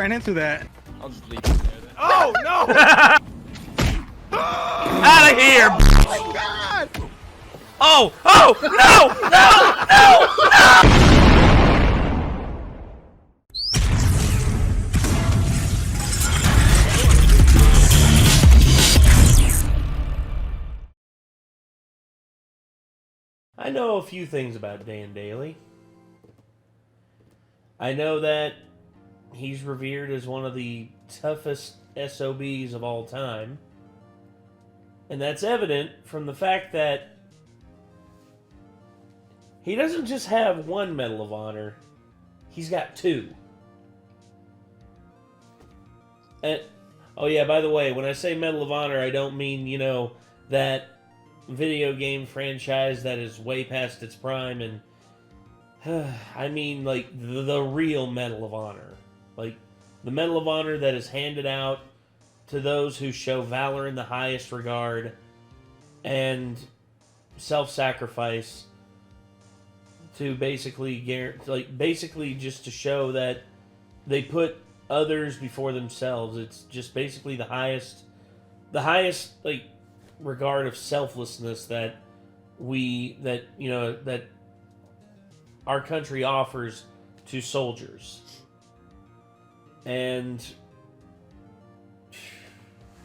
ran into that. I'll just leave it there then. Oh, no! Out of here! Oh, my God! Oh! Oh! No! No! No! No! I know a few things about Dan Daly. I know that he's revered as one of the toughest SOBs of all time. And that's evident from the fact that he doesn't just have one Medal of Honor, he's got two. And, oh yeah, by the way, when I say Medal of Honor, I don't mean, you know, that video game franchise that is way past its prime, and I mean like the real Medal of Honor. Like the Medal of Honor that is handed out to those who show valor in the highest regard and self-sacrifice to basically just to show that they put others before themselves. It's just basically the highest like regard of selflessness that our country offers to soldiers. And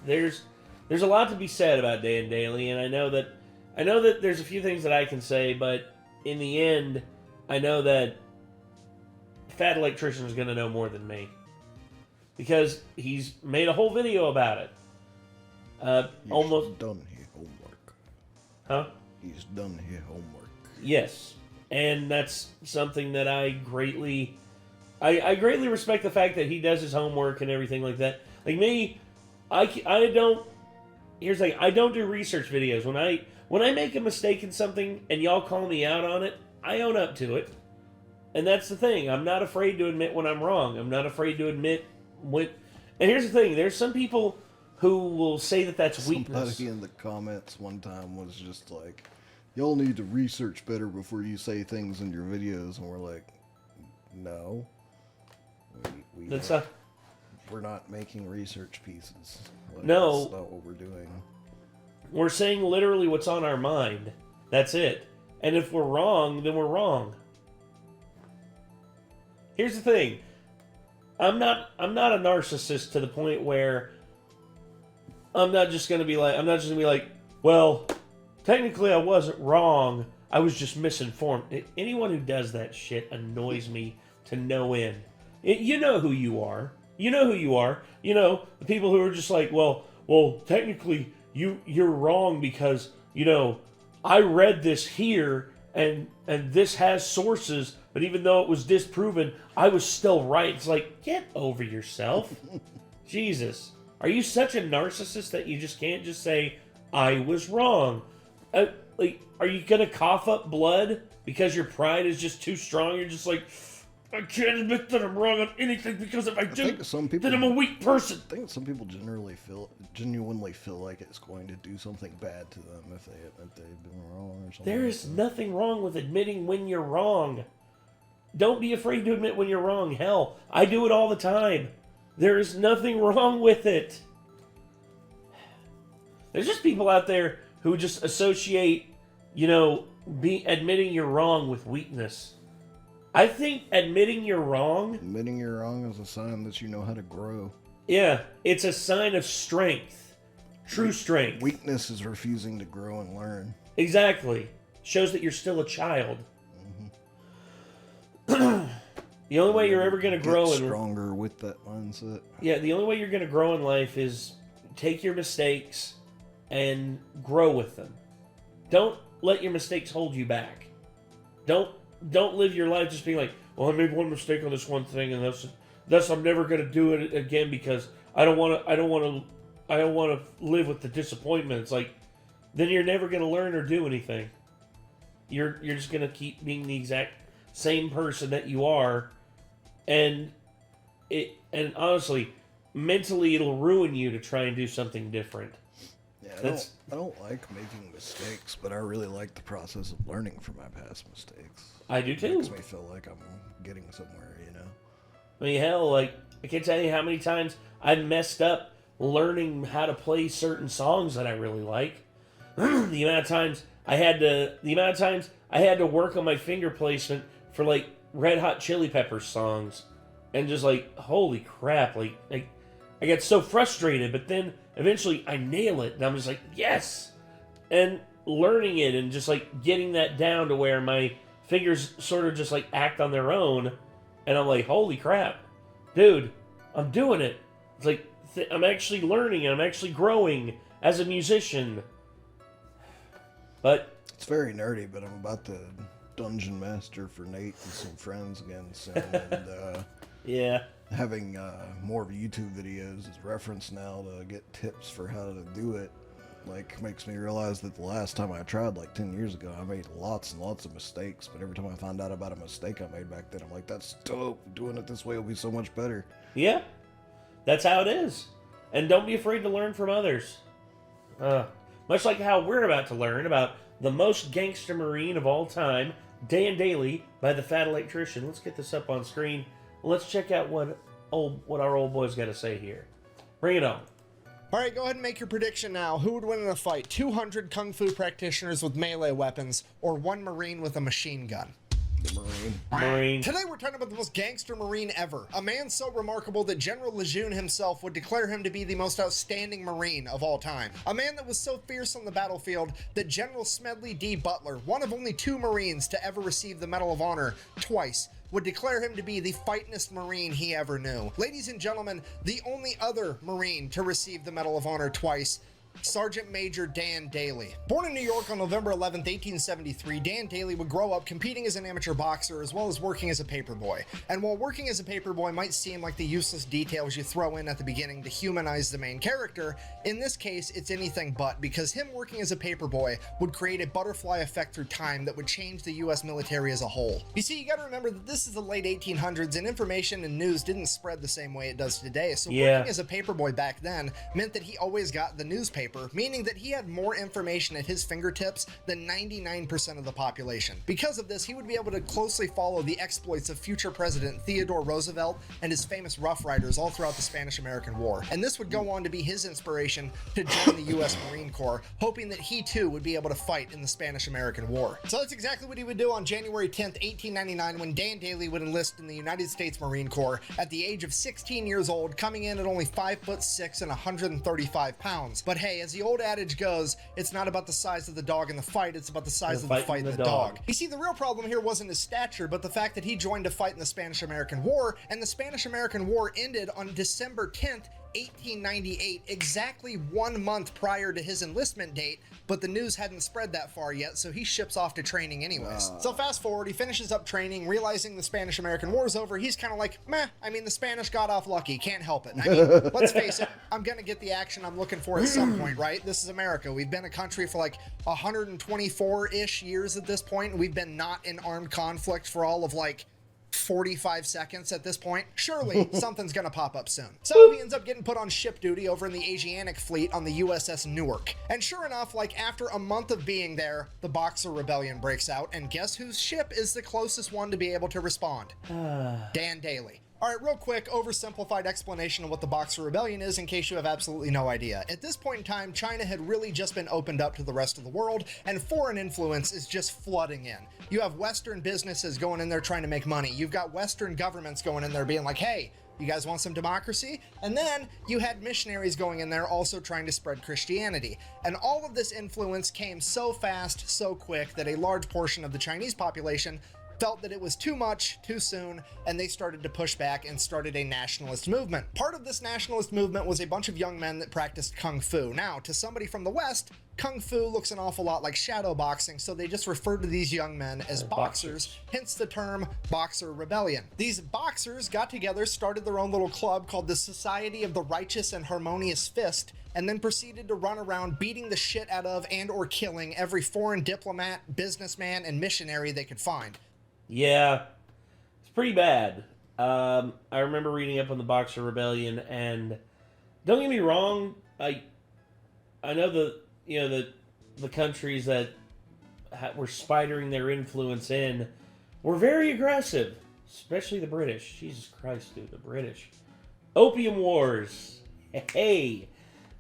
there's a lot to be said about Dan Daly, and I know that there's a few things that I can say, but in the end, I know that Fat Electrician is going to know more than me, because he's made a whole video about it. Almost done his homework. Huh? He's done his homework. Yes, and that's something that I greatly respect, the fact that he does his homework and everything like that. Like me, I don't. Here's the thing: I don't do research videos. When I make a mistake in something and y'all call me out on it, I own up to it. And that's the thing. I'm not afraid to admit when I'm wrong. I'm not afraid to admit when. And here's the thing: there's some people who will say that that's weakness. Somebody in the comments one time was just like, y'all need to research better before you say things in your videos. And we're like, no. We're not making research pieces. Like, No. That's not what we're doing. We're saying literally what's on our mind. That's it. And if we're wrong, then we're wrong. Here's the thing. I'm not a narcissist to the point where I'm not just gonna be like, well, technically I wasn't wrong. I was just misinformed. Anyone who does that shit annoys me to no end. You know who you are. You know who you are. You know, the people who are just like, well, technically you're wrong because, you know, I read this here and this has sources, but even though it was disproven, I was still right. It's like, get over yourself. Jesus. Are you such a narcissist that you just can't just say, I was wrong? Like, are you going to cough up blood because your pride is just too strong? You're just like, I can't admit that I'm wrong on anything because if I do, then I'm a weak person. I think some people genuinely feel like it's going to do something bad to them if they admit they've been wrong or something. There is nothing wrong with admitting when you're wrong. Don't be afraid to admit when you're wrong. Hell, I do it all the time. There is nothing wrong with it. There's just people out there who just associate, you know, admitting you're wrong with weakness. I think admitting you're wrong is a sign that you know how to grow. Yeah, it's a sign of strength. True strength. Weakness is refusing to grow and learn. Exactly. Shows that you're still a child. Mm-hmm. The only way you're ever going to grow stronger with that mindset. Yeah, the only way you're going to grow in life is take your mistakes and grow with them. Don't let your mistakes hold you back. Don't live your life just being like, well, I made one mistake on this one thing, and that's I'm never going to do it again because I don't want to live with the disappointment. It's like, then you're never going to learn or do anything. You're just going to keep being the exact same person that you are, and honestly, mentally it'll ruin you to try and do something different. Yeah, I don't like making mistakes, but I really like the process of learning from my past mistakes. I do too. It makes me feel like I'm getting somewhere, you know? I mean, hell, like, I can't tell you how many times I messed up learning how to play certain songs that I really like. the amount of times I had to work on my finger placement for like Red Hot Chili Peppers songs, and just like, holy crap, like I get so frustrated, but then eventually I nail it, and I'm just like, yes, and learning it and just like getting that down to where my fingers sort of just like act on their own, and I'm like, holy crap, dude, I'm doing it. It's like I'm actually learning and I'm actually growing as a musician. But it's very nerdy, but I'm about to dungeon master for Nate and some friends again soon, and yeah, having more YouTube videos as reference now to get tips for how to do it, like, makes me realize that the last time I tried, like 10 years ago, I made lots and lots of mistakes, but every time I find out about a mistake I made back then, I'm like, that's dope, doing it this way will be so much better. Yeah, that's how it is. And don't be afraid to learn from others. Much like how we're about to learn about the most gangster Marine of all time, Dan Daly, by the Fat Electrician. Let's get this up on screen. Let's check out what our old boy's got to say here. Bring it on. All right, go ahead and make your prediction now. Who would win in a fight? 200 Kung Fu practitioners with melee weapons, or one Marine with a machine gun? The Marine. Today we're talking about the most gangster Marine ever. A man so remarkable that General Lejeune himself would declare him to be the most outstanding Marine of all time. A man that was so fierce on the battlefield that General Smedley D. Butler, one of only 2 Marines to ever receive the Medal of Honor twice, would declare him to be the fightingest Marine he ever knew. Ladies and gentlemen, the only other Marine to receive the Medal of Honor twice, Sergeant Major Dan Daly. Born in New York on November 11, 1873, Dan Daly would grow up competing as an amateur boxer as well as working as a paperboy. And while working as a paperboy might seem like the useless details you throw in at the beginning to humanize the main character, in this case it's anything but, because him working as a paperboy would create a butterfly effect through time that would change the US military as a whole. You see, you gotta remember that this is the late 1800s and information and news didn't spread the same way it does today, so working as a paperboy back then meant that he always got the newspaper, meaning that he had more information at his fingertips than 99% of the population. Because of this, he would be able to closely follow the exploits of future President Theodore Roosevelt and his famous Rough Riders all throughout the Spanish-American War. And this would go on to be his inspiration to join the US Marine Corps, hoping that he too would be able to fight in the Spanish-American War. So that's exactly what he would do on January 10th, 1899, when Dan Daly would enlist in the United States Marine Corps at the age of 16 years old, coming in at only 5'6" and 135 pounds. But hey, as the old adage goes, it's not about the size of the dog in the fight, it's about the size of the fight in the dog. You see, the real problem here wasn't his stature, but the fact that he joined to fight in the Spanish-American War, and the Spanish-American War ended on December 10th, 1898, exactly 1 month prior to his enlistment date, but the news hadn't spread that far yet, so he ships off to training anyways. So fast forward, he finishes up training, realizing the Spanish-American War's over. He's kind of like, meh, I mean, the Spanish got off lucky, can't help it. I mean, let's face it, I'm gonna get the action I'm looking for at some point, right? This is America. We've been a country for like 124-ish years at this point, and we've been not in armed conflict for all of like 45 seconds at this point. Surely something's gonna pop up soon. So he ends up getting put on ship duty over in the Asiatic fleet on the USS Newark. And sure enough, like after a month of being there, the Boxer Rebellion breaks out, and guess whose ship is the closest one to be able to respond? Dan Daly. Alright, real quick, oversimplified explanation of what the Boxer Rebellion is in case you have absolutely no idea. At this point in time, China had really just been opened up to the rest of the world, and foreign influence is just flooding in. You have Western businesses going in there trying to make money. You've got Western governments going in there being like, hey, you guys want some democracy? And then you had missionaries going in there also trying to spread Christianity. And all of this influence came so fast, so quick, that a large portion of the Chinese population felt that it was too much, too soon, and they started to push back and started a nationalist movement. Part of this nationalist movement was a bunch of young men that practiced Kung Fu. Now, to somebody from the West, Kung Fu looks an awful lot like shadow boxing, so they just referred to these young men as boxers, hence the term Boxer Rebellion. These boxers got together, started their own little club called the Society of the Righteous and Harmonious Fist, and then proceeded to run around beating the shit out of and or killing every foreign diplomat, businessman, and missionary they could find. Yeah, it's pretty bad. I remember reading up on the Boxer Rebellion, and don't get me wrong, I know the countries that were spidering their influence in were very aggressive. Especially the British. Jesus Christ, dude, the British. Opium Wars. Hey.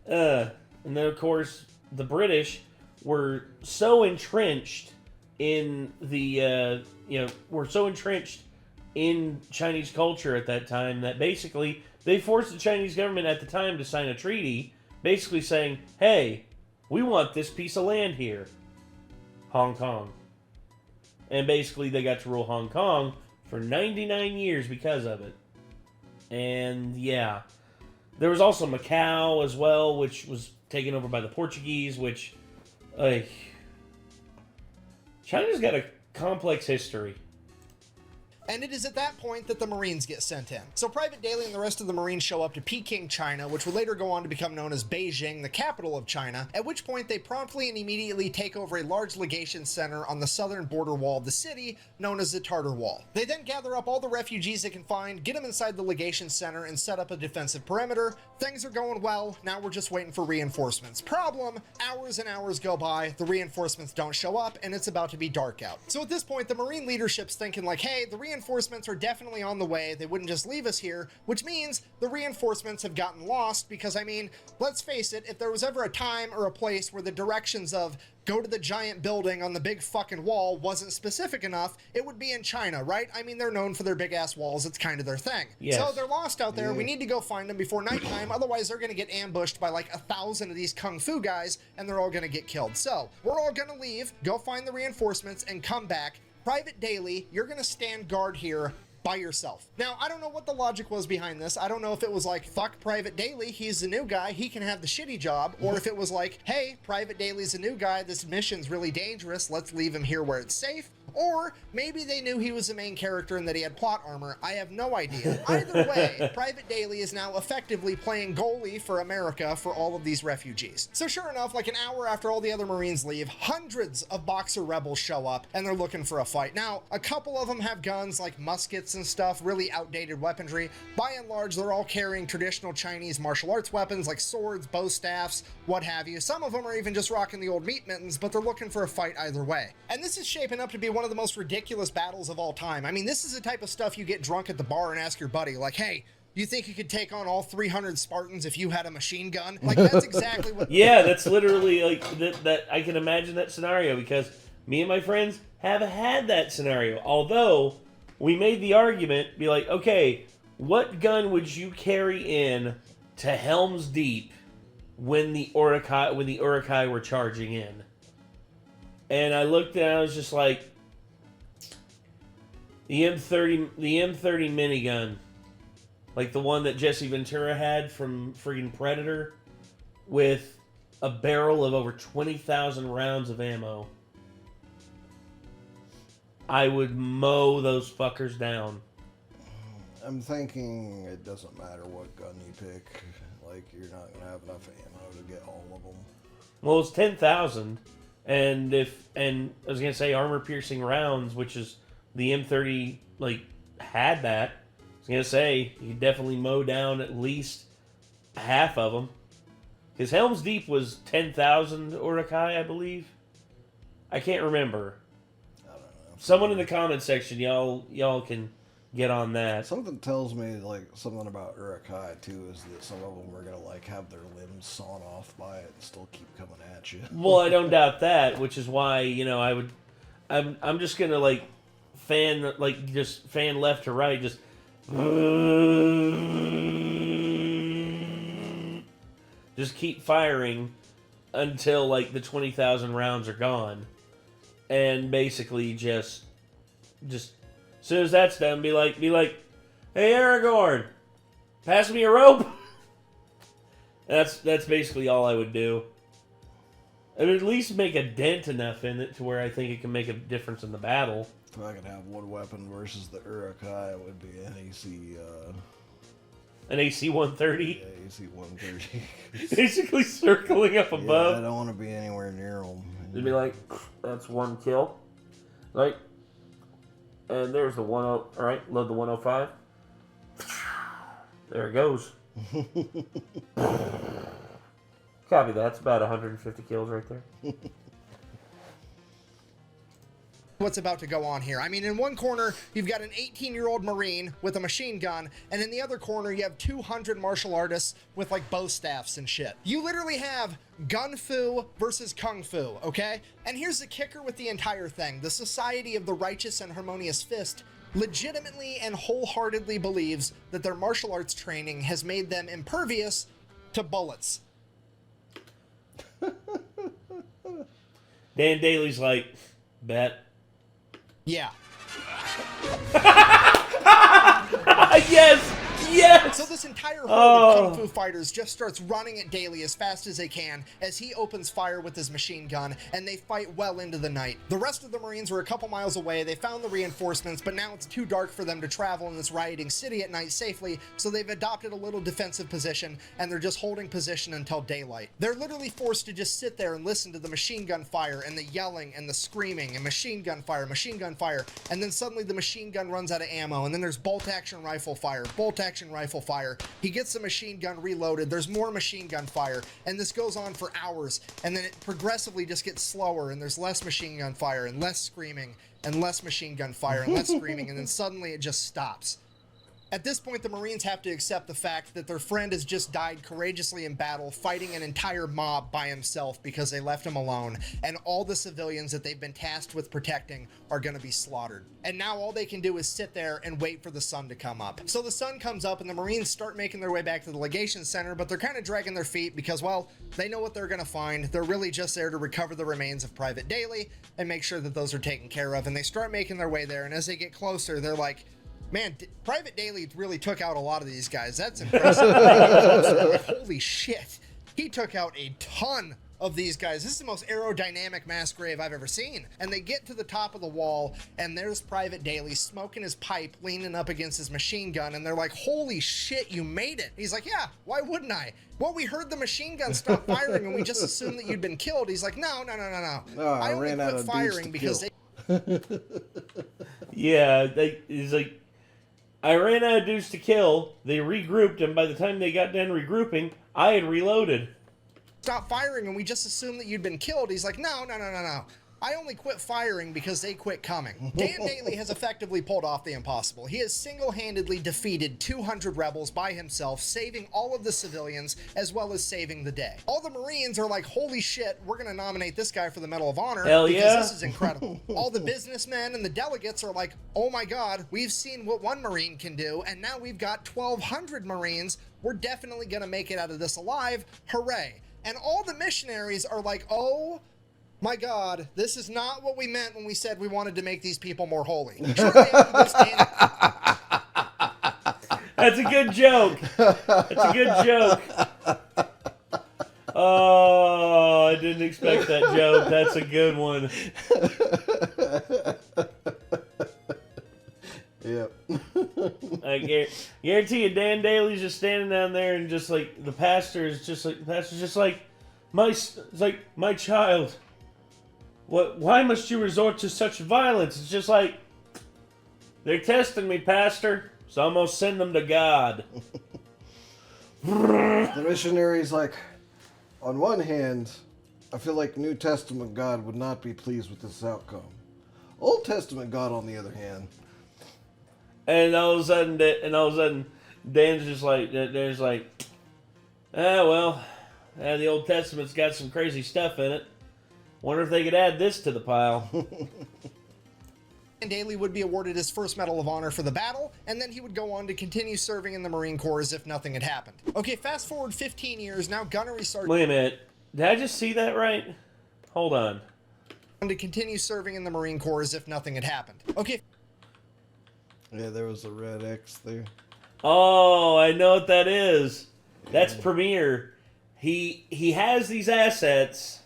And then, of course, the British were so entrenched in the, were so entrenched in Chinese culture at that time that basically they forced the Chinese government at the time to sign a treaty basically saying, hey, we want this piece of land here. Hong Kong. And basically they got to rule Hong Kong for 99 years because of it. And yeah. There was also Macau as well, which was taken over by the Portuguese, which... China's got a complex history. And it is at that point that the Marines get sent in. So Private Daly and the rest of the Marines show up to Peking, China, which would later go on to become known as Beijing, the capital of China, at which point they promptly and immediately take over a large legation center on the southern border wall of the city, known as the Tartar Wall. They then gather up all the refugees they can find, get them inside the legation center, and set up a defensive perimeter. Things are going well, now we're just waiting for reinforcements. Problem, hours and hours go by, the reinforcements don't show up, and it's about to be dark out. So at this point, the Marine leadership's thinking like, hey, the reinforcements are definitely on the way, they wouldn't just leave us here, which means the reinforcements have gotten lost because, I mean, let's face it, if there was ever a time or a place where the directions of go to the giant building on the big fucking wall wasn't specific enough, it would be in China, right? I mean, they're known for their big ass walls, it's kind of their thing. Yes. So they're lost out there, we need to go find them before nighttime, otherwise they're gonna get ambushed by like 1,000 of these kung fu guys, and they're all gonna get killed. So, we're all gonna leave, go find the reinforcements, and come back. Private Daly, you're gonna stand guard here by yourself. Now, I don't know what the logic was behind this. I don't know if it was like, fuck Private Daly, he's the new guy, he can have the shitty job, or if it was like, hey, Private Daly's a new guy, this mission's really dangerous, let's leave him here where it's safe. Or maybe they knew he was the main character and that he had plot armor. I have no idea. Either way, Private Daly is now effectively playing goalie for America for all of these refugees. So sure enough, like an hour after all the other Marines leave, hundreds of Boxer rebels show up and they're looking for a fight. Now, a couple of them have guns like muskets and stuff, really outdated weaponry. By and large, they're all carrying traditional Chinese martial arts weapons like swords, bow staffs, what have you. Some of them are even just rocking the old meat mittens, but they're looking for a fight either way. And this is shaping up to be one of the most ridiculous battles of all time. I mean, this is the type of stuff you get drunk at the bar and ask your buddy, like, hey, you think you could take on all 300 Spartans if you had a machine gun? Like, that's exactly what... Yeah, that's literally, like, that I can imagine that scenario, because me and my friends have had that scenario. Although, we made the argument, be like, okay, what gun would you carry in to Helm's Deep when the Uruk-hai were charging in? And I looked and I was just like, the M30 minigun, like the one that Jesse Ventura had from friggin' Predator, with a barrel of over 20,000 rounds of ammo. I would mow those fuckers down. I'm thinking it doesn't matter what gun you pick. Like, you're not gonna have enough ammo to get all of them. Well, it's 10,000, and I was gonna say armor-piercing rounds, which is the M30 like had that. I was gonna say you could definitely mow down at least half of them. Because Helm's Deep was 10,000 Uruk-hai, I believe. I can't remember. I don't know. Someone in the comment section, y'all can get on that. Something tells me, like, something about Uruk-hai, too, is that some of them are going to, like, have their limbs sawn off by it and still keep coming at you. Well, I don't doubt that, which is why, I'm just going to, like, fan left to right, just keep firing until, like, the 20,000 rounds are gone. And basically just as soon as that's done, be like, hey, Aragorn, pass me a rope. That's basically all I would do. I would at least make a dent enough in it to where I think it can make a difference in the battle. If I could have one weapon versus the Uruk-hai, it would be an AC... An AC-130? Yeah, AC-130. Basically circling up above. Yeah, I don't want to be anywhere near them. It'd be like, that's one kill. Like, and there's the 10. Alright, load the 105. There it goes. Copy that. It's about 150 kills right there. what's about to go on here. I mean, in one corner, you've got an 18-year-old Marine with a machine gun, and in the other corner, you have 200 martial artists with, like, bow staffs and shit. You literally have gun fu versus kung fu, okay? And here's the kicker with the entire thing. The Society of the Righteous and Harmonious Fist legitimately and wholeheartedly believes that their martial arts training has made them impervious to bullets. Dan Daly's like, bet. Yeah. Yes! Yes! So this entire horde of Kung Fu fighters just starts running at Daly as fast as they can as he opens fire with his machine gun, and they fight well into the night. The rest of the Marines were a couple miles away. They found the reinforcements, but now it's too dark for them to travel in this rioting city at night safely, so they've adopted a little defensive position, and they're just holding position until daylight. They're literally forced to just sit there and listen to the machine gun fire and the yelling and the screaming and machine gun fire, and then suddenly the machine gun runs out of ammo, and then there's bolt-action rifle fire, rifle fire. He gets the machine gun reloaded. There's more machine gun fire, and this goes on for hours, and then it progressively just gets slower, and there's less machine gun fire and less screaming and less machine gun fire and less screaming, and then suddenly it just stops. At this point, the Marines have to accept the fact that their friend has just died courageously in battle, fighting an entire mob by himself because they left him alone, and all the civilians that they've been tasked with protecting are going to be slaughtered. And now all they can do is sit there and wait for the sun to come up. So the sun comes up, and the Marines start making their way back to the legation center, but they're kind of dragging their feet because, well, they know what they're going to find. They're really just there to recover the remains of Private Daly and make sure that those are taken care of, and they start making their way there, and as they get closer, they're like, man, Private Daly really took out a lot of these guys. That's impressive. Like, holy shit. He took out a ton of these guys. This is the most aerodynamic mass grave I've ever seen. And they get to the top of the wall, and there's Private Daly smoking his pipe, leaning up against his machine gun, and they're like, holy shit, you made it. He's like, yeah, why wouldn't I? Well, we heard the machine gun stop firing, and we just assumed that you'd been killed. He's like, no. I only ran out quit of firing because they... Yeah, he's like, I ran out of dudes to kill, they regrouped, and by the time they got done regrouping, I had reloaded. Stop firing, and we just assumed that you'd been killed. He's like, no. I only quit firing because they quit coming. Dan Daly has effectively pulled off the impossible. He has single-handedly defeated 200 rebels by himself, saving all of the civilians, as well as saving the day. All the Marines are like, holy shit, we're going to nominate this guy for the Medal of Honor. Hell because yeah. this is incredible. All the businessmen and the delegates are like, oh my god, we've seen what one Marine can do, and now we've got 1,200 Marines. We're definitely going to make it out of this alive. Hooray. And all the missionaries are like, oh my god, this is not what we meant when we said we wanted to make these people more holy. Surely I understand. That's a good joke. That's a good joke. Oh, I didn't expect that joke. That's a good one. Yep. I guarantee you, Dan Daly's just standing down there, and just like the pastor's just like, my child. What? Why must you resort to such violence? It's just like, they're testing me, Pastor, so I'm gonna send them to God. The missionary's like, on one hand, I feel like New Testament God would not be pleased with this outcome. Old Testament God, on the other hand. And all of a sudden, Dan's just like, the Old Testament's got some crazy stuff in it. Wonder if they could add this to the pile. And Daly would be awarded his first Medal of Honor for the battle, and then he would go on to continue serving in the Marine Corps as if nothing had happened. Okay, fast forward 15 years, now Gunnery Sergeant... Wait a minute. Did I just see that right? Hold on. ...to continue serving in the Marine Corps as if nothing had happened. Okay. Yeah, there was a red X there. Oh, I know what that is. That's Premier. He has these assets...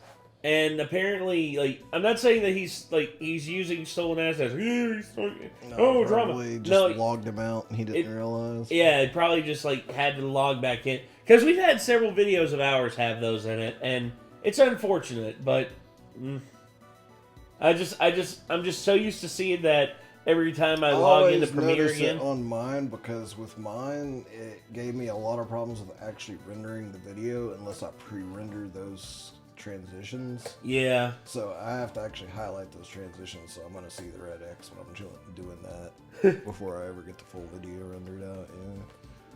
And apparently, like, I'm not saying that he's using stolen assets. Drama. Just logged him out and he didn't realize. Yeah, it probably just like had to log back in, because we've had several videos of ours have those in it, and it's unfortunate. But I'm just so used to seeing that every time I log into Premiere again. On mine, because with mine it gave me a lot of problems with actually rendering the video unless I pre-render those transitions. Yeah. So I have to actually highlight those transitions, so I'm going to see the red X when I'm doing that before I ever get the full video rendered out.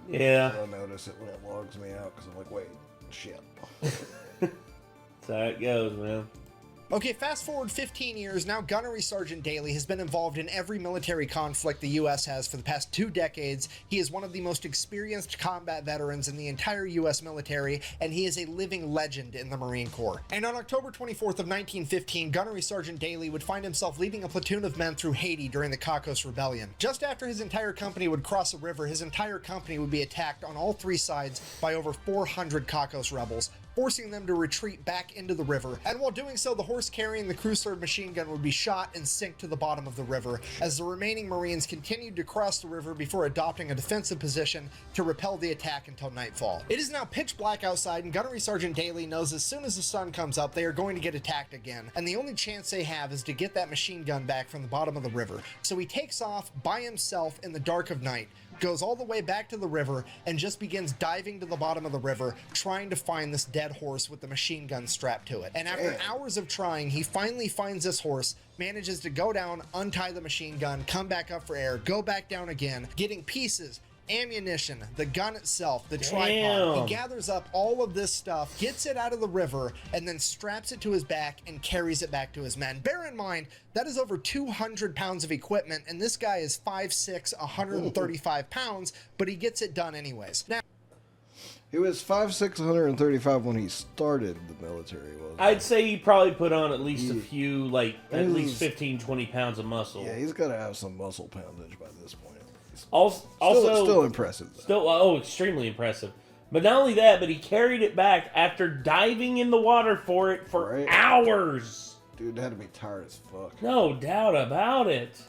Yeah. So I'll notice it when it logs me out, because I'm like, wait, shit. That's how it goes, man. Okay, fast forward 15 years, now Gunnery Sergeant Daly has been involved in every military conflict the U.S. has for the past 2 decades. He is one of the most experienced combat veterans in the entire U.S. military, and he is a living legend in the Marine Corps. And on October 24th of 1915, Gunnery Sergeant Daly would find himself leading a platoon of men through Haiti during the Cacos Rebellion. Just after his entire company would cross a river, his entire company would be attacked on all 3 sides by over 400 Cacos rebels, forcing them to retreat back into the river. And while doing so, the horse carrying the crew-served machine gun would be shot and sink to the bottom of the river, as the remaining Marines continued to cross the river before adopting a defensive position to repel the attack until nightfall. It is now pitch black outside, and Gunnery Sergeant Daly knows as soon as the sun comes up, they are going to get attacked again, and the only chance they have is to get that machine gun back from the bottom of the river. So he takes off by himself in the dark of night, goes all the way back to the river, and just begins diving to the bottom of the river, trying to find this dead horse with the machine gun strapped to it. And after hours of trying, he finally finds this horse, manages to go down, untie the machine gun, come back up for air, go back down again, getting pieces, ammunition, the gun itself, the tripod. He gathers up all of this stuff, gets it out of the river, and then straps it to his back and carries it back to his men. Bear in mind, that is over 200 pounds of equipment, and this guy is 5'6", 135 pounds, but he gets it done anyways. Now, he was 5'6", 135 when he started the military, wasn't he? I'd say he probably put on at least a few, like, at least 15, 20 pounds of muscle. Yeah, he's got to have some muscle poundage by this point. Also, still impressive, though. Extremely impressive. But not only that, but he carried it back after diving in the water for it for hours. Dude had to be tired as fuck. No doubt about it.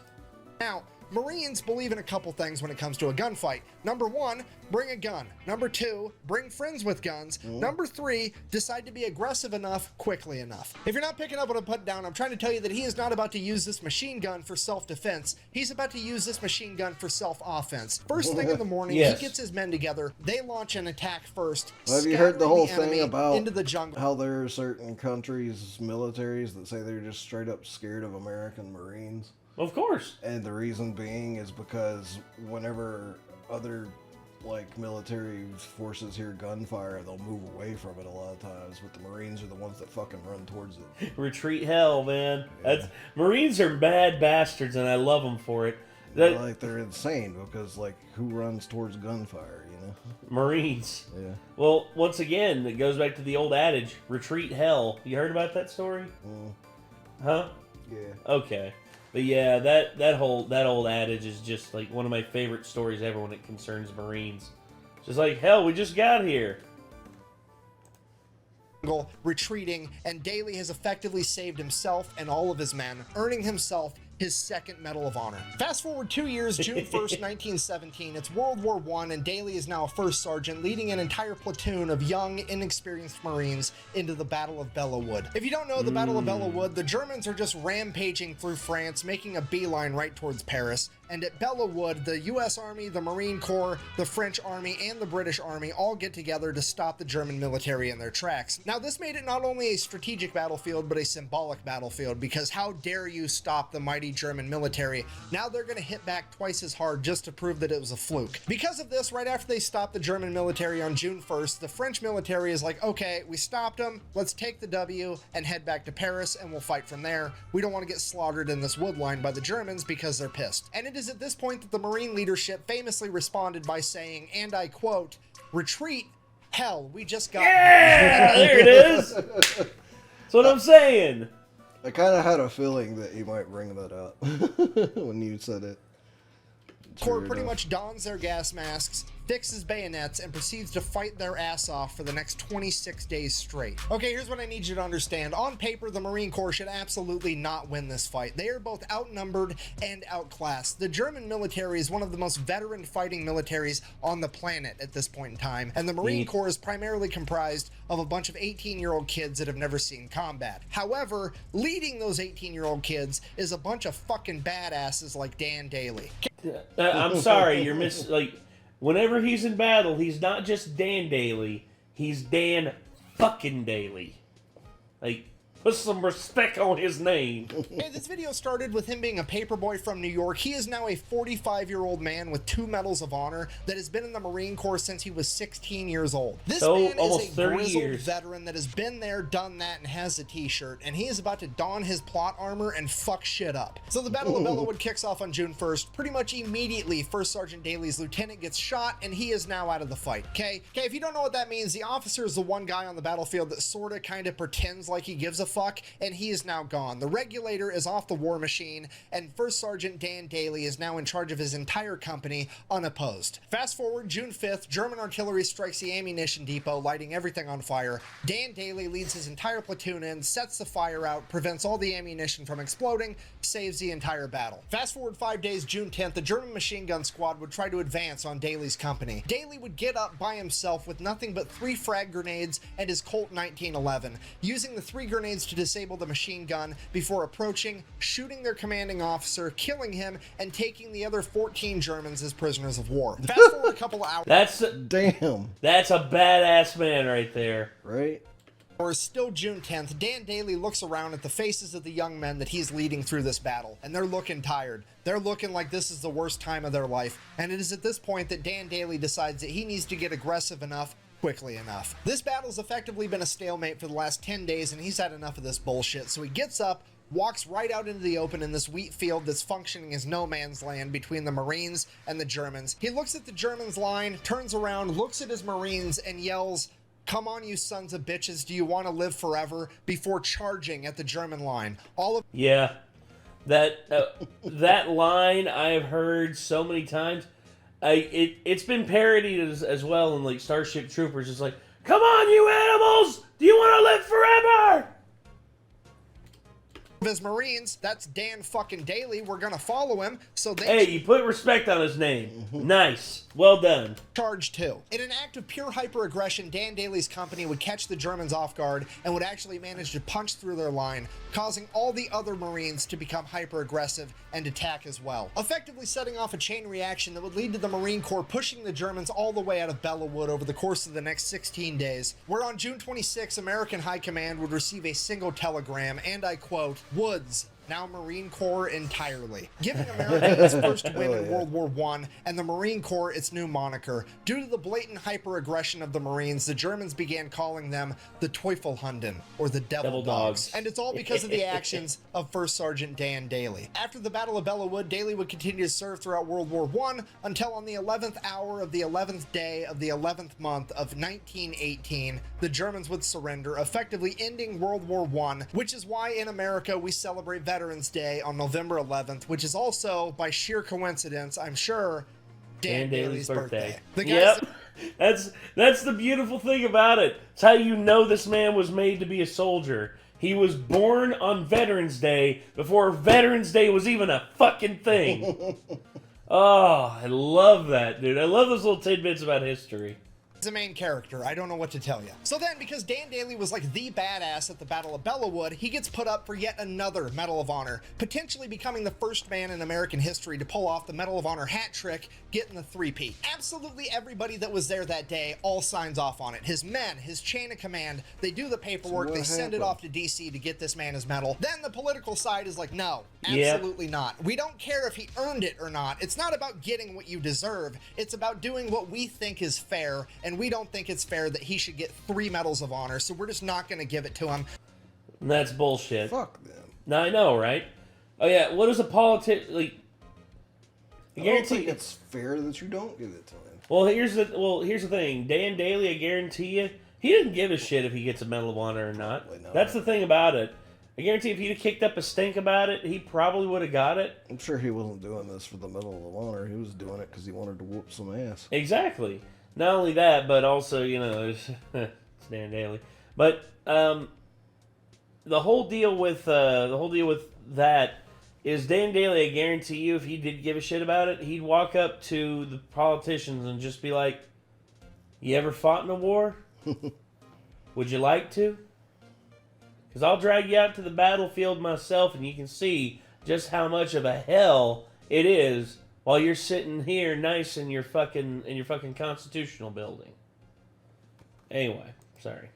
Now, Marines believe in a couple things when it comes to a gunfight. Number 1, bring a gun. Number 2, bring friends with guns. Number 3, decide to be aggressive enough, quickly enough. If you're not picking up what I put down, I'm trying to tell you that he is not about to use this machine gun for self-defense. He's about to use this machine gun for self-offense. First thing in the morning, he gets his men together. They launch an attack first. Well, have you heard the whole thing about into the jungle? How there are certain countries' militaries that say they're just straight up scared of American Marines? Of course. And the reason being is because whenever other military forces hear gunfire, they'll move away from it a lot of times, but the Marines are the ones that fucking run towards it. Retreat hell, man. Yeah. Marines are bad bastards, and I love them for it. They're insane because, who runs towards gunfire, you know? Marines. Yeah. Well, once again, it goes back to the old adage, retreat hell. You heard about that story? Huh? Yeah. Okay. But yeah, that old adage is just one of my favorite stories ever when it concerns Marines. Just hell, we just got here. Retreating, and Daly has effectively saved himself and all of his men, earning himself his 2nd Medal of Honor. Fast forward 2 years, June 1st, 1917, it's World War I, and Daly is now a 1st Sergeant, leading an entire platoon of young, inexperienced Marines into the Battle of Belleau Wood. If you don't know the Battle of Belleau Wood, the Germans are just rampaging through France, making a beeline right towards Paris. And at Belleau Wood, the U.S. Army, the Marine Corps, the French Army, and the British Army all get together to stop the German military in their tracks. Now, this made it not only a strategic battlefield, but a symbolic battlefield, because how dare you stop the mighty German military? Now they're going to hit back twice as hard just to prove that it was a fluke. Because of this, right after they stopped the German military on June 1st, the French military is like, okay, we stopped them, let's take the W and head back to Paris, and we'll fight from there. We don't want to get slaughtered in this wood line by the Germans because they're pissed. And it is at this point that the Marine leadership famously responded by saying, and I quote, "Retreat, hell, we just got..." Yeah, there it is. That's what I'm saying. I kind of had a feeling that you might bring that up when you said it. Corps pretty much dons their gas masks, fixes bayonets, and proceeds to fight their ass off for the next 26 days straight. Okay, here's what I need you to understand. On paper, the Marine Corps should absolutely not win this fight. They are both outnumbered and outclassed. The German military is one of the most veteran fighting militaries on the planet at this point in time, and the Marine Corps is primarily comprised of a bunch of 18-year-old kids that have never seen combat. However, leading those 18-year-old kids is a bunch of fucking badasses like Dan Daly. I'm sorry, you're whenever he's in battle, he's not just Dan Daly, he's Dan fucking Daly. Like, put some respect on his name. Hey, this video started with him being a paperboy from New York. He is now a 45-year-old man with 2 medals of honor that has been in the Marine Corps since he was 16 years old. This man almost is a 30 grizzled years. veteran that has been there, done that, and has a t-shirt, and he is about to don his plot armor and fuck shit up. So the Battle of Bellewood kicks off on June 1st. Pretty much immediately, First Sergeant Daly's lieutenant gets shot, and he is now out of the fight, okay? Okay, if you don't know what that means, the officer is the one guy on the battlefield that sorta kinda pretends like he gives a fuck, and he is now gone. The regulator is off the war machine, and First Sergeant Dan Daly is now in charge of his entire company, unopposed. Fast forward, June 5th, German artillery strikes the ammunition depot, lighting everything on fire. Dan Daly leads his entire platoon in, sets the fire out, prevents all the ammunition from exploding, saves the entire battle. Fast forward 5 days, June 10th, the German machine gun squad would try to advance on Daly's company. Daly would get up by himself with nothing but 3 frag grenades and his Colt 1911, using the 3 grenades to disable the machine gun before approaching, shooting their commanding officer, killing him, and taking the other 14 Germans as prisoners of war. Fast forward a couple of hours. Damn. That's a badass man right there. Right? Or still June 10th, Dan Daly looks around at the faces of the young men that he's leading through this battle, and they're looking tired. They're looking like this is the worst time of their life, and it is at this point that Dan Daly decides that he needs to get aggressive enough quickly enough. This battle's effectively been a stalemate for the last 10 days, and he's had enough of this bullshit, so he gets up, walks right out into the open in this wheat field that's functioning as no man's land between the Marines and the Germans. He looks at the Germans' line, turns around, looks at his Marines, and yells, "Come on, you sons of bitches, do you want to live forever?" before charging at the German line. Yeah. That line I've heard so many times. It's been parodied as well in like Starship Troopers. It's like, "Come on, you animals! Do you want to live forever?" Of his Marines, that's Dan fucking Daly. We're gonna follow him, so they Hey, you put respect on his name. Nice. Well done. charge too. In an act of pure hyper-aggression, Dan Daly's company would catch the Germans off guard and would actually manage to punch through their line, causing all the other Marines to become hyper-aggressive and attack as well, effectively setting off a chain reaction that would lead to the Marine Corps pushing the Germans all the way out of Bellewood over the course of the next 16 days, where on June 26, American High Command would receive a single telegram, and I quote, "Woods, now Marine Corps entirely," giving America its first win in World War I and the Marine Corps its new moniker. Due to the blatant hyper-aggression of the Marines, the Germans began calling them the Teufelhunden, or the Devil Dogs. And it's all because of the actions of First Sergeant Dan Daly. After the Battle of Bellewood, Daly would continue to serve throughout World War I until on the 11th hour of the 11th day of the 11th month of 1918, the Germans would surrender, effectively ending World War I, which is why in America we celebrate Veterans Day on November 11th, which is also, by sheer coincidence, I'm sure, Dan Daly's birthday. The guys That's the beautiful thing about it. It's how you know this man was made to be a soldier. He was born on Veterans Day before Veterans Day was even a fucking thing. Oh, I love that, dude. I love those little tidbits about history. The main character. I don't know what to tell you. So then, because Dan Daly was like the badass at the Battle of Bellewood, he gets put up for yet another Medal of Honor, potentially becoming the first man in American history to pull off the Medal of Honor hat trick, getting the 3-peat. Absolutely everybody that was there that day all signs off on it. His men, his chain of command, they do the paperwork, they send it off to DC to get this man his medal. Then the political side is like, no, absolutely not. We don't care if he earned it or not. It's not about getting what you deserve. It's about doing what we think is fair, and we don't think it's fair that he should get 3 medals of honor, so we're just not going to give it to him. That's bullshit. Fuck them. Now I know, right? Oh yeah, what is a politic like? I don't think it's fair that you don't give it to him. Well, here's the thing. Dan Daly, I guarantee you, he didn't give a shit if he gets a Medal of Honor or not. That's the thing about it. I guarantee if he'd have kicked up a stink about it, he probably would have got it. I'm sure he wasn't doing this for the Medal of Honor. He was doing it because he wanted to whoop some ass. Exactly. Not only that, but also, you know, it's Dan Daly. But the whole deal with that is Dan Daly. I guarantee you, if he did give a shit about it, he'd walk up to the politicians and just be like, "You ever fought in a war? Would you like to? Because I'll drag you out to the battlefield myself, and you can see just how much of a hell it is." While you're sitting here nice in your fucking constitutional building. Anyway, sorry.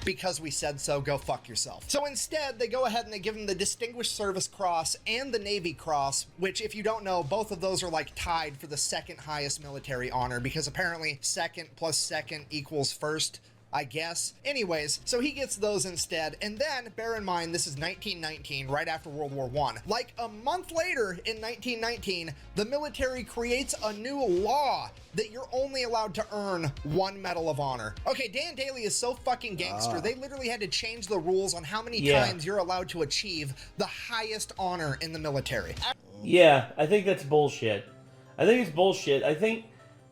Because we said so, go fuck yourself. So instead, they go ahead and they give him the Distinguished Service Cross and the Navy Cross, which, if you don't know, both of those are like tied for the second highest military honor, because apparently second plus second equals first, I guess. Anyways, so he gets those instead. And then, bear in mind, this is 1919, right after World War I. Like a month later in 1919, the military creates a new law that you're only allowed to earn 1 Medal of Honor. Okay, Dan Daly is so fucking gangster, they literally had to change the rules on how many times you're allowed to achieve the highest honor in the military. Yeah, I think that's bullshit. I think it's bullshit. I think,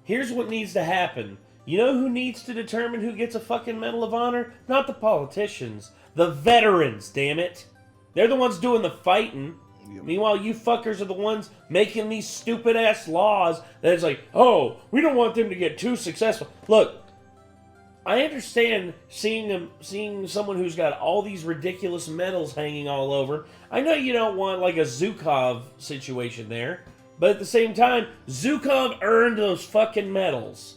here's what needs to happen. You know who needs to determine who gets a fucking Medal of Honor? Not the politicians. The veterans, damn it. They're the ones doing the fighting. Yep. Meanwhile, you fuckers are the ones making these stupid-ass laws that it's like, oh, we don't want them to get too successful. Look, I understand seeing someone who's got all these ridiculous medals hanging all over. I know you don't want, like, a Zhukov situation there. But at the same time, Zhukov earned those fucking medals.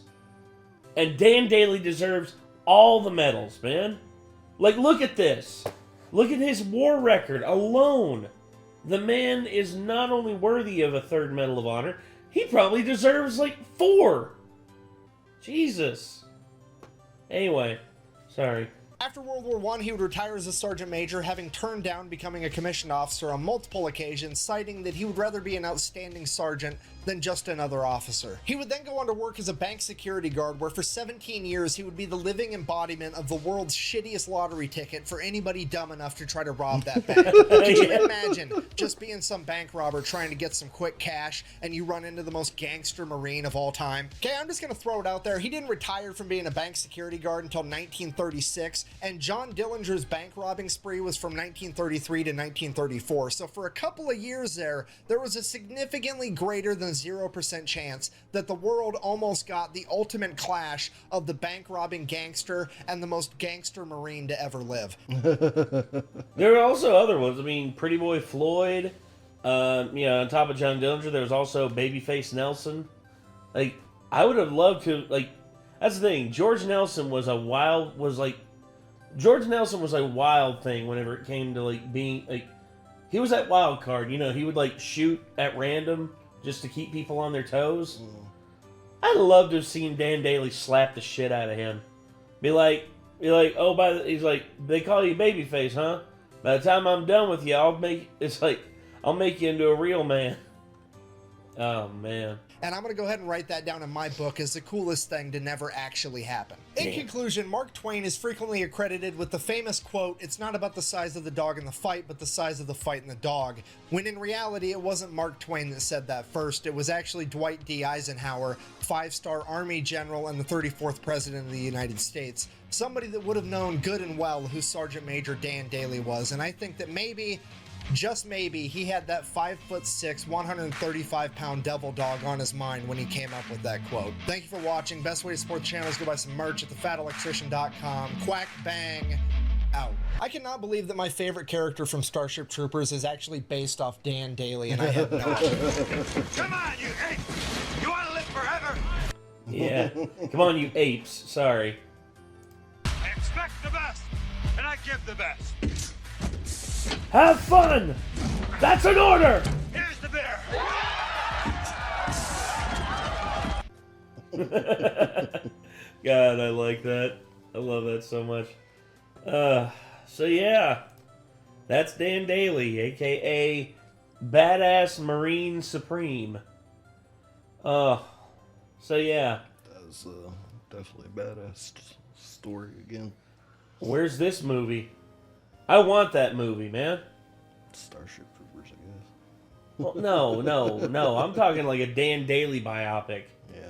And Dan Daly deserves all the medals, man. Like, look at this. Look at his war record alone. The man is not only worthy of a 3rd Medal of Honor, he probably deserves, like, 4. Jesus. Anyway, sorry. After World War I, he would retire as a sergeant major, having turned down becoming a commissioned officer on multiple occasions, citing that he would rather be an outstanding sergeant than just another officer. He would then go on to work as a bank security guard, where for 17 years he would be the living embodiment of the world's shittiest lottery ticket for anybody dumb enough to try to rob that bank. Could you imagine just being some bank robber trying to get some quick cash and you run into the most gangster Marine of all time? Okay, I'm just gonna throw it out there. He didn't retire from being a bank security guard until 1936, and John Dillinger's bank robbing spree was from 1933 to 1934. So for a couple of years there was a significantly greater than 0% chance that the world almost got the ultimate clash of the bank robbing gangster and the most gangster Marine to ever live. There are also other ones. I mean, Pretty Boy Floyd. On top of John Dillinger, there was also Babyface Nelson. Like, I would have loved to, like, that's the thing. George Nelson was a wild thing whenever it came to, like, being, like, he was that wild card. You know, he would, like, shoot at random just to keep people on their toes. I'd love to have seen Dan Daly slap the shit out of him. Be like, oh, he's like, they call you Babyface, huh? By the time I'm done with you, I'll make you into a real man. Oh, man. And I'm going to go ahead and write that down in my book as the coolest thing to never actually happen. In conclusion, Mark Twain is frequently accredited with the famous quote, "It's not about the size of the dog in the fight, but the size of the fight in the dog," when in reality it wasn't Mark Twain that said that first. It was actually Dwight D. Eisenhower, 5-star Army General and the 34th President of the United States. Somebody that would have known good and well who Sergeant Major Dan Daly was, and I think that maybe, just maybe, he had that 5'6", 135-pound devil dog on his mind when he came up with that quote. Thank you for watching. Best way to support the channel is go buy some merch at thefatelectrician.com. Quack bang out. I cannot believe that my favorite character from Starship Troopers is actually based off Dan Daly, and I have no idea. Come on, you ape! You want to live forever? Yeah. Come on, you apes. Sorry. I expect the best, and I give the best. Have fun! That's an order! Here's the beer! God, I like that. I love that so much. So yeah. That's Dan Daly, a.k.a. Badass Marine Supreme. So yeah. That's definitely a badass story again. Where's this movie? I want that movie, man. Starship Troopers, I guess. Well, no. I'm talking like a Dan Daly biopic. Yeah.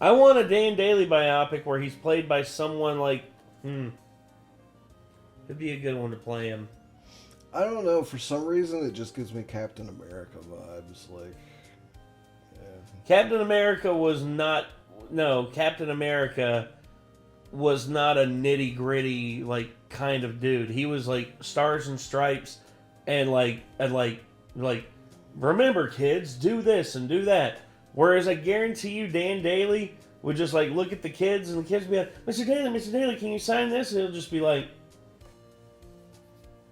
I want a Dan Daly biopic where he's played by someone like, Could be a good one to play him. I don't know. For some reason, it just gives me Captain America vibes. Like, yeah. Captain America was not. No, Captain America was not a nitty gritty like kind of dude. He was like stars and stripes, and like remember kids, do this and do that. Whereas I guarantee you, Dan Daly would just like look at the kids, and the kids would be like, Mr. Daly, can you sign this? And he'll just be like,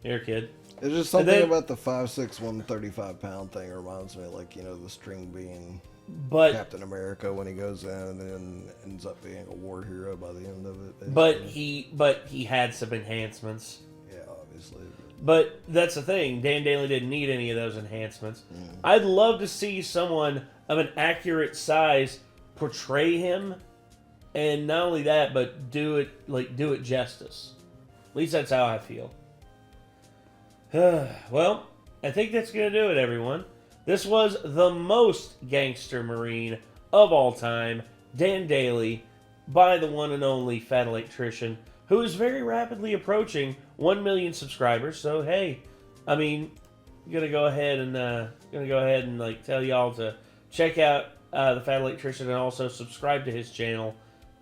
here, kid. It's just something about the 5'6", 135-pound thing reminds me of, like, you know, the string being Captain America when he goes in and then ends up being a war hero by the end of it. Basically. But he had some enhancements. Yeah, obviously. But that's the thing. Dan Daly didn't need any of those enhancements. I'd love to see someone of an accurate size portray him, and not only that, but do it justice. At least that's how I feel. Well, I think that's going to do it, everyone. This was the most gangster Marine of all time, Dan Daly, by the one and only Fat Electrician, who is very rapidly approaching 1 million subscribers. So hey, I mean, I'm gonna go ahead and like tell y'all to check out the Fat Electrician and also subscribe to his channel.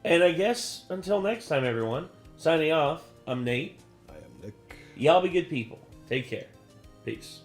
And I guess until next time, everyone. Signing off. I'm Nate. I am Nick. Y'all be good people. Take care. Peace.